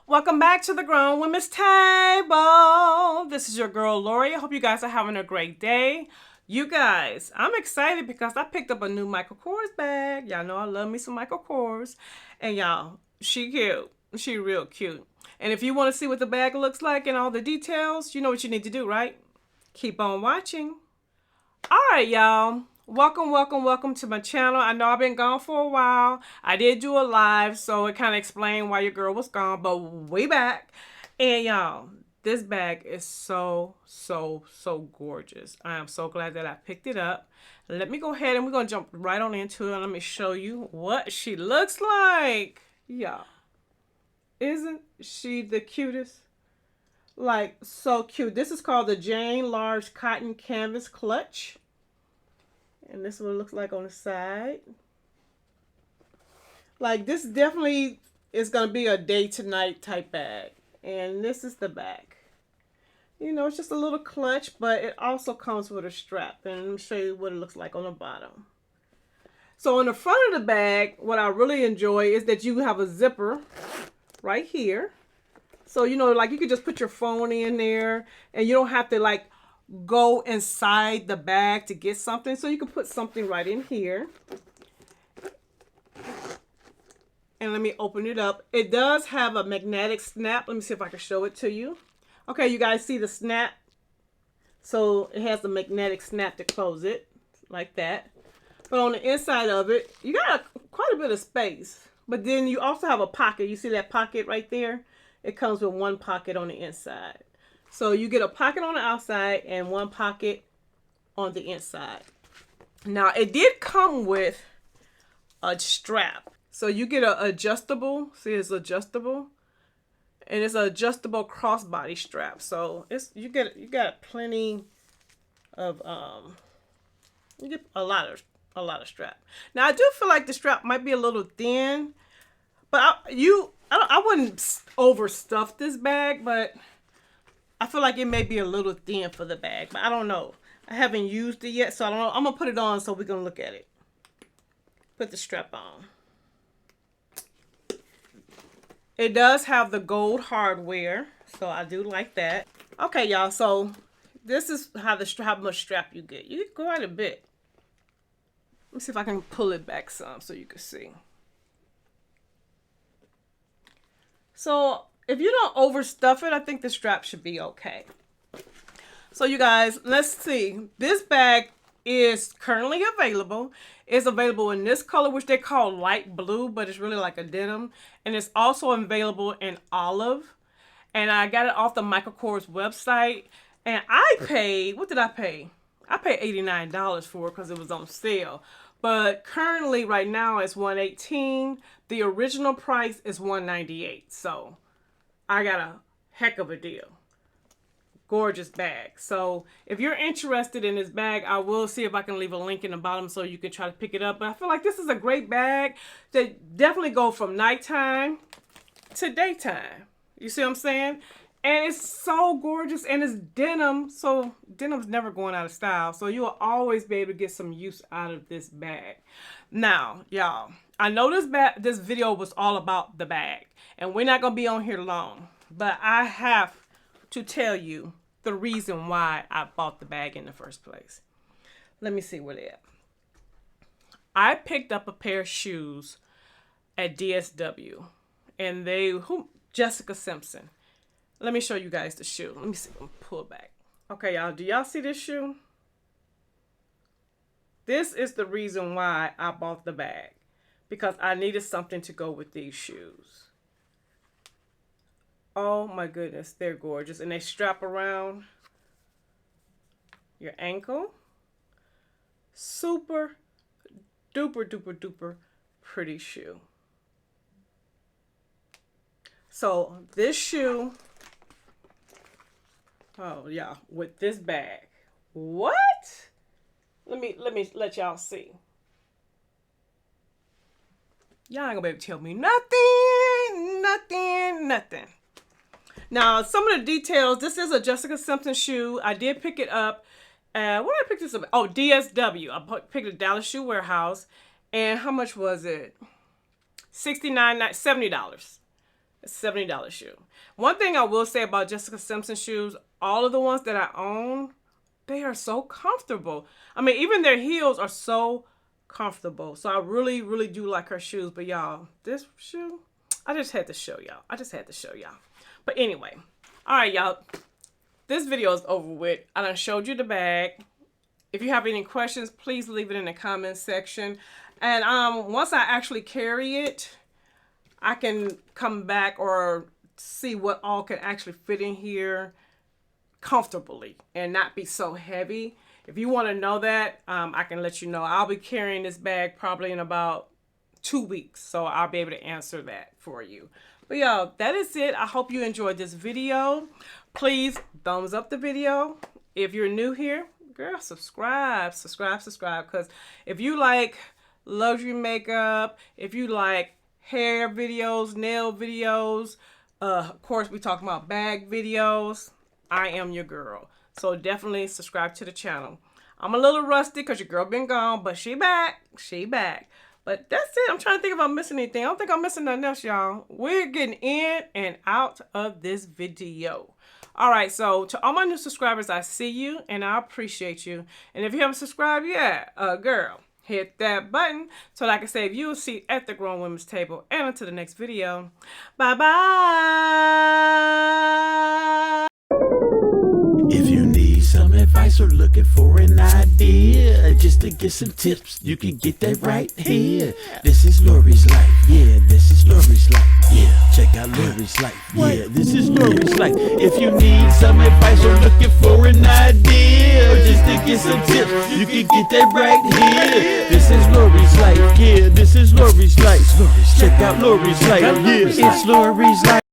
Welcome back to the Grown Women's Table. This is your girl Lori. I hope you guys are having a great day. You guys, I'm excited because I picked up a new Michael Kors bag. Y'all know I love me some Michael Kors. And y'all, she cute. She real cute. And if you want to see what the bag looks like and all the details, you know what you need to do, right? Keep on watching. All right, y'all. Welcome to my channel. I know I've been gone for a while. I did do a live, so it kind of explained why your girl was gone, but we back. And y'all, this bag is so gorgeous. I am so glad that I picked it up. Let me go ahead and we're going to jump right on into it. Let me show you what she looks like. Y'all, isn't she the cutest? Like, so cute. This is called the Jane Large Cotton Canvas Clutch. And this is what it looks like on the side. Like, this definitely is going to be a day to night type bag. And this is the back. You know, it's just a little clutch, but it also comes with a strap. And let me show you what it looks like on the bottom. So on the front of the bag, what I really enjoy is that you have a zipper right here. So, you know, like you could just put your phone in there and you don't have to like go inside the bag to get something. So you can put something right in here. And let me open it up. It does have a magnetic snap. Let me see if I can show it to you. Okay, you guys see the snap? So it has the magnetic snap to close it like that. But on the inside of it, you got quite a bit of space. But then you also have a pocket. You see that pocket right there? It comes with one pocket on the inside. So you get a pocket on the outside and one pocket on the inside. Now, it did come with a strap. So you get an adjustable, see it's adjustable. And it's an adjustable crossbody strap. So it's you got plenty of you get a lot of strap. Now I do feel like the strap might be a little thin, but I wouldn't overstuff this bag, but I feel like it may be a little thin for the bag, but I don't know. I haven't used it yet, so I don't know. I'm going to put it on so we're going to look at it. Put the strap on. It does have the gold hardware, so I do like that. Okay, y'all, so this is how much strap you get. You get quite a bit. Let me see if I can pull it back some so you can see. So if you don't overstuff it, I think the strap should be okay. So you guys, let's see. This bag is currently available. It's available in this color, which they call light blue, but it's really like a denim. And it's also available in olive. And I got it off the Michael Kors website. And I paid, what did I pay? I paid $89 for it because it was on sale. But currently, right now, it's $118. The original price is $198. So I got a heck of a deal. Gorgeous bag. So if you're interested in this bag, I will see if I can leave a link in the bottom so you can try to pick it up. But I feel like this is a great bag to definitely go from nighttime to daytime. You see what I'm saying? And it's so gorgeous and it's denim. So denim's never going out of style. So you'll always be able to get some use out of this bag. Now, y'all, I know this video was all about the bag. And we're not going to be on here long. But I have to tell you the reason why I bought the bag in the first place. Let me see where they're at. I picked up a pair of shoes at DSW. And Jessica Simpson. Let me show you guys the shoe. Let me see. Let me pull it back. Okay, y'all. Do y'all see this shoe? This is the reason why I bought the bag. Because I needed something to go with these shoes. Oh my goodness. They're gorgeous. And they strap around your ankle. Super duper pretty shoe. So this shoe, oh yeah, with this bag. What? Let me let y'all see. Y'all ain't gonna be able to tell me nothing. Now, some of the details, this is a Jessica Simpson shoe. I did pick it up. Where did I pick this up? Oh, DSW. I picked it at Dallas Shoe Warehouse. And how much was it? $70. It's a $70 shoe. One thing I will say about Jessica Simpson shoes, all of the ones that I own, they are so comfortable. I mean, even their heels are so comfortable. So I really, really do like her shoes. But y'all, this shoe, I just had to show y'all. But anyway, all right, y'all. This video is over with. I done showed you the bag. If you have any questions, please leave it in the comment section. And once I actually carry it, I can come back or see what all can actually fit in here comfortably and not be so heavy. If you want to know that, I can let you know. I'll be carrying this bag probably in about 2 weeks, so I'll be able to answer that for you. But y'all, that is it. I hope you enjoyed this video. Please thumbs up the video. If you're new here, girl, subscribe, because if you like luxury makeup, if you like hair videos, nail videos, of course we talking about bag videos, I am your girl. So definitely subscribe to the channel. I'm a little rusty because your girl been gone, but she back. But that's it. I'm trying to think if I'm missing anything. I don't think I'm missing nothing else, y'all. We're getting in and out of this video. All right, so to all my new subscribers, I see you and I appreciate you. And if you haven't subscribed yet, girl, hit that button so that I can save you a seat at the Grown Women's Table. And until the next video, bye-bye. If you need some advice or looking for an idea, just to get some tips, you can get that right here. This is Lori's life, yeah, this is Lori's life, yeah. Check out Lori's life, yeah, this is Lori's life. If you need some advice or looking for an idea, just to get some tips, you can get that right here. This is Lori's life, yeah, this is Lori's life. Check out Lori's life, yeah, it's Lori's life.